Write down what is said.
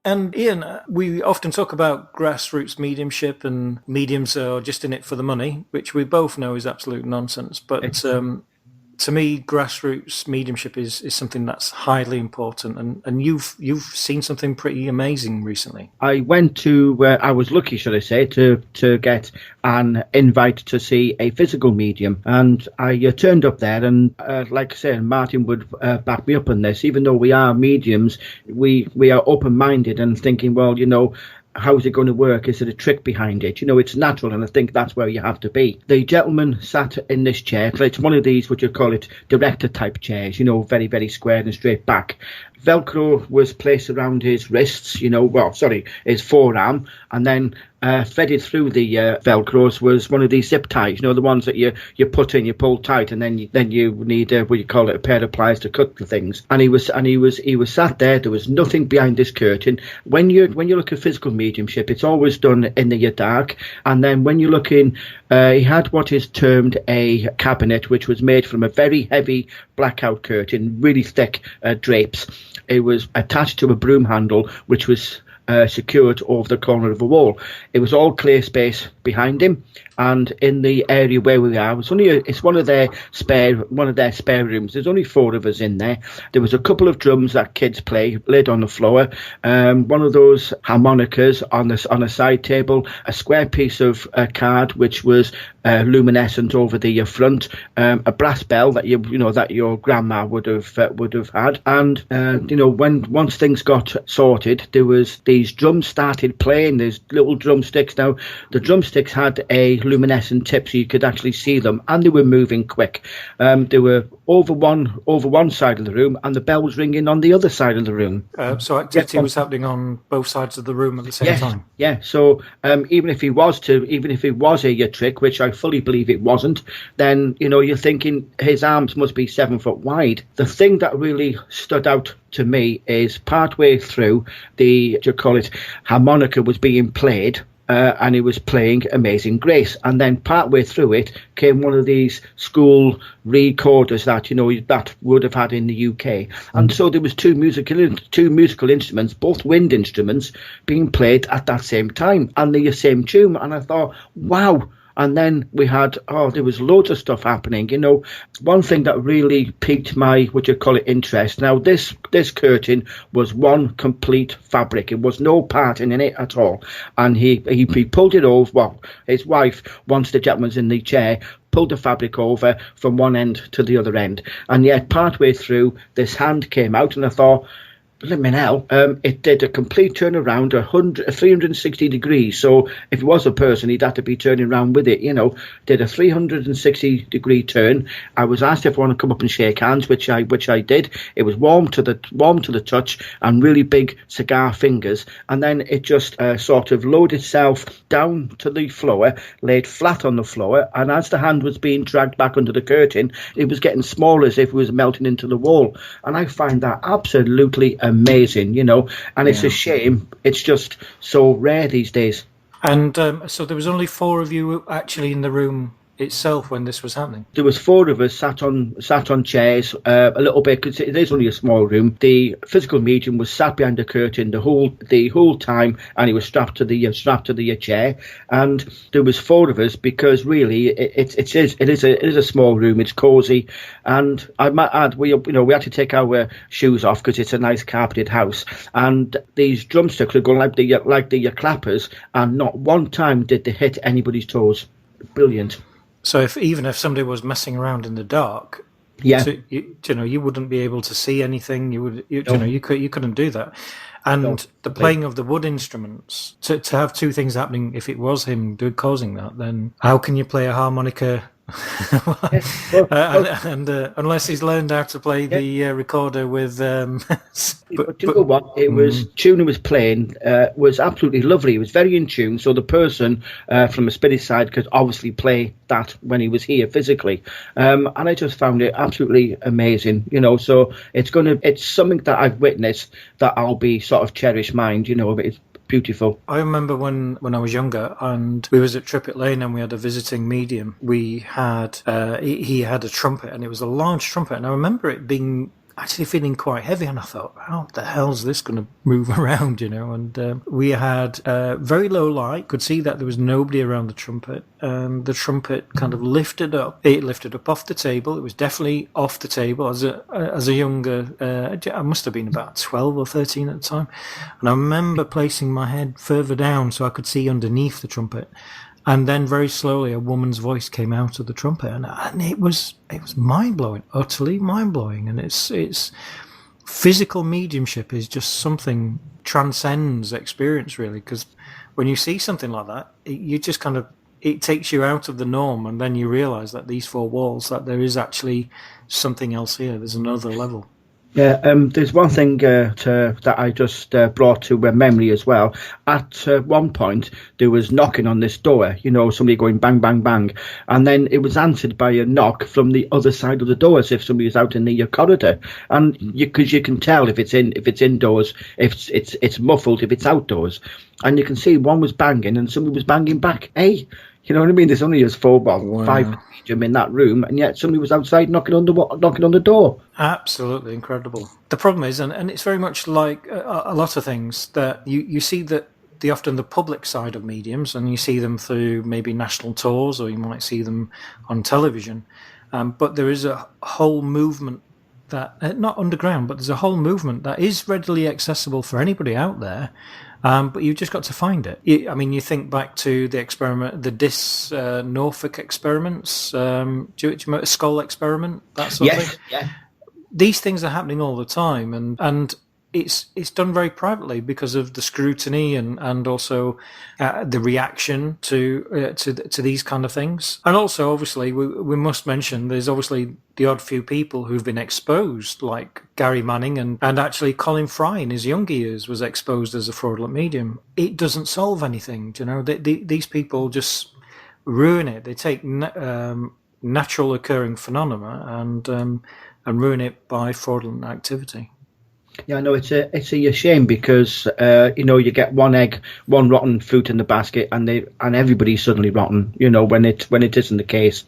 And Ian, we often talk about grassroots mediumship and mediums are just in it for the money, which we both know is absolute nonsense. But to me, grassroots mediumship is something that's highly important, and you've seen something pretty amazing recently. I went to, I was lucky, should I say, to get an invite to see a physical medium, and I turned up there, and like I said, Martin would back me up on this. Even though we are mediums, we are open-minded and thinking, well, how's it going to work? Is there a trick behind it? It's natural, and I think that's where you have to be. The gentleman sat in this chair. It's one of these, what you call it, director type chairs, very, very square and straight back. Velcro was placed around his wrists, his forearm, and then threaded through the Velcros was one of these zip ties, the ones that you put in, you pull tight, and then you need what you call it, a pair of pliers to cut the things. And he was sat there. There was nothing behind this curtain. When you look at physical mediumship, it's always done in the dark. And then when you look in, he had what is termed a cabinet, which was made from a very heavy blackout curtain, really thick drapes. It was attached to a broom handle, which was secured over the corner of a wall. It was all clear space behind him, and in the area where we are, it's one of their spare rooms. There's only 4 of us in there. There was a couple of drums that kids play laid on the floor, one of those harmonicas on a side table, a square piece of card which was luminescent over the front, a brass bell that that your grandma would have had, and once things got sorted, there was these drums started playing. There's little drumsticks. Now the drumsticks had a luminescent tip, so you could actually see them, and they were moving quick. They were over one side of the room, and the bell was ringing on the other side of the room. So activity was happening on both sides of the room at the same time. Yeah. So even if it was a trick, which I fully believe it wasn't, then you're thinking his arms must be 7 foot wide. The thing that really stood out to me is partway through the harmonica was being played. And he was playing Amazing Grace, and then partway through it came one of these school recorders that that would have had in the UK, and so there was two musical instruments, both wind instruments, being played at that same time and the same tune, and I thought, wow. And then we had, there was loads of stuff happening. One thing that really piqued my, interest. Now, this curtain was one complete fabric. It was no parting in it at all. And he pulled it over. Well, his wife, once the gentleman's in the chair, pulled the fabric over from one end to the other end. And yet, partway through, this hand came out, and I thought, blimmin' hell, it did a complete turnaround, 360 degrees. So if it was a person, he'd have to be turning around with it, did a 360 degree turn. I was asked if I want to come up and shake hands, which I did. It was warm to the touch and really big cigar fingers. And then it just sort of lowered itself down to the floor, laid flat on the floor. And as the hand was being dragged back under the curtain, it was getting smaller as if it was melting into the wall. And I find that absolutely amazing, and it's a shame it's just so rare these days. And so there was only 4 of you actually in the room itself when this was happening? There was 4 of us sat on chairs a little bit, because it is only a small room. The physical medium was sat behind the curtain the whole time, and he was strapped to the chair. And there was 4 of us, because really it is a small room. It's cosy, and I might add we had to take our shoes off because it's a nice carpeted house. And these drumsticks are going like the clappers, and not one time did they hit anybody's toes. Brilliant. So even if somebody was messing around in the dark, you wouldn't be able to see anything. You couldn't do that. And the playing of the wood instruments, to have 2 things happening, if it was him causing that, then how can you play a harmonica? Unless he's learned how to play the recorder with. But you know what? It was tune he was playing was absolutely lovely. It was very in tune. So the person from a spirit side could obviously play that when he was here physically, and I just found it absolutely amazing. So it's something that I've witnessed that I'll be sort of cherish mind. It's beautiful. I remember when I was younger, and we was at Trippett Lane, and we had a visiting medium. We had he had a trumpet, and it was a large trumpet, and I remember it being actually feeling quite heavy, and I thought, how the hell's this going to move around, And we had very low light, could see that there was nobody around the trumpet, and the trumpet kind of lifted up. It lifted up off the table. It was definitely off the table. As a younger, I must have been about 12 or 13 at the time, and I remember placing my head further down so I could see underneath the trumpet. And then very slowly a woman's voice came out of the trumpet, and it was mind-blowing, utterly mind-blowing. And it's physical mediumship is just something transcends experience, really, because when you see something like that, you just kind of, it takes you out of the norm, and then you realize that these four walls, that there is actually something else here. There's another level. Yeah, there's one thing that I just brought to memory as well. At one point, there was knocking on this door, somebody going bang, bang, bang. And then it was answered by a knock from the other side of the door, as if somebody was out in the corridor. And because you can tell if it's indoors, if it's muffled, if it's outdoors. And you can see one was banging and somebody was banging back. Hey, you know what I mean? There's only five medium in that room, and yet somebody was outside knocking on the door. Absolutely incredible. The problem is, and it's very much like a lot of things, that you see that often the public side of mediums, and you see them through maybe national tours, or you might see them on television. But there is a whole movement that, not underground, but there's a whole movement that is readily accessible for anybody out there. But you've just got to find it. You think back to the experiment, the Norfolk experiments, do you remember Skull experiment, that sort of thing? Yeah. These things are happening all the time, and it's done very privately because of the scrutiny and also the reaction to these kind of things. And also, obviously, we must mention there's obviously the odd few people who've been exposed, like Gary Manning and actually Colin Fry in his younger years was exposed as a fraudulent medium. It doesn't solve anything, these people just ruin it. They take natural occurring phenomena and ruin it by fraudulent activity. Yeah, no, it's a shame because you get one rotten fruit in the basket, and everybody's suddenly rotten. When it isn't the case.